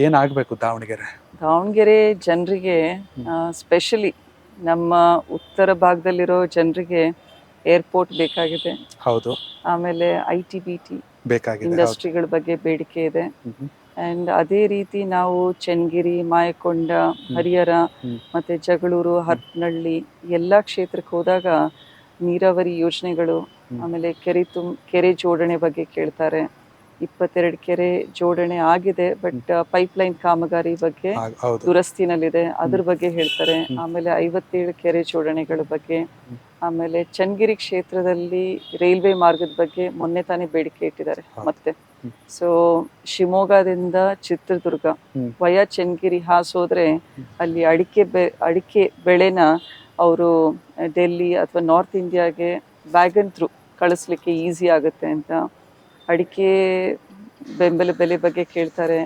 ಏನಾಗಬೇಕು ದಾವಣಗೆರೆ? ದಾವಣಗೆರೆ ಜನರಿಗೆ ಸ್ಪೆಷಲಿ ನಮ್ಮ ಉತ್ತರ ಭಾಗದಲ್ಲಿರೋ ಜನರಿಗೆ ಏರ್ಪೋರ್ಟ್ ಬೇಕಾಗಿದೆ. ಹೌದು, ಆಮೇಲೆ IT BT ಬೇಕಾಗಿದೆ. ಹೌದು. ಇಂಡಸ್ಟ್ರಿಗಳ ಬಗ್ಗೆ ಬೇಡಿಕೆ ಇದೆ. ಆ್ಯಂಡ್ ಅದೇ ರೀತಿ ನಾವು ಚೆನ್ನಗಿರಿ, ಮಾಯಕೊಂಡ, ಹರಿಹರ ಮತ್ತು ಜಗಳೂರು, ಹರಪನಹಳ್ಳಿ ಎಲ್ಲ ಕ್ಷೇತ್ರಕ್ಕೆ ಹೋದಾಗ ನೀರಾವರಿ ಯೋಜನೆಗಳು, ಆಮೇಲೆ ಕೆರೆ ಜೋಡಣೆ ಬಗ್ಗೆ ಕೇಳ್ತಾರೆ. 22 ಕೆರೆ ಜೋಡಣೆ ಆಗಿದೆ, ಬಟ್ ಪೈಪ್ಲೈನ್ ಕಾಮಗಾರಿ ಬಗ್ಗೆ ಹೌದು. ದುರಸ್ತಿನಲ್ಲಿದೆ, ಅದ್ರ ಬಗ್ಗೆ ಹೇಳ್ತಾರೆ. ಆಮೇಲೆ 57 ಕೆರೆ ಜೋಡಣೆಗಳ ಬಗ್ಗೆ, ಆಮೇಲೆ ಚನ್ನಗಿರಿ ಕ್ಷೇತ್ರದಲ್ಲಿ ರೈಲ್ವೆ ಮಾರ್ಗದ ಬಗ್ಗೆ ಮೊನ್ನೆ ತಾನೇ ಬೇಡಿಕೆ ಇಟ್ಟಿದ್ದಾರೆ ಮತ್ತೆ. ಸೊ ಶಿವಮೊಗ್ಗದಿಂದ ಚಿತ್ರದುರ್ಗ ವಯ ಚನ್ನಗಿರಿ ಹಾಸೋದ್ರೆ ಅಲ್ಲಿ ಅಡಿಕೆ ಬೆಳೆನ ಅವರು ಡೆಲ್ಲಿ ಅಥವಾ ನಾರ್ತ್ ಇಂಡಿಯಾಗೆ ವ್ಯಾಗನ್ ಥ್ರೂ ಕಳಿಸ್ಲಿಕ್ಕೆ ಈಸಿ ಆಗುತ್ತೆ ಅಂತ. ಅಡಿಕೆ ಬೆಂಬಲ ಬೆಲೆ ಬಗ್ಗೆ ಕೇಳ್ತಾರೆ.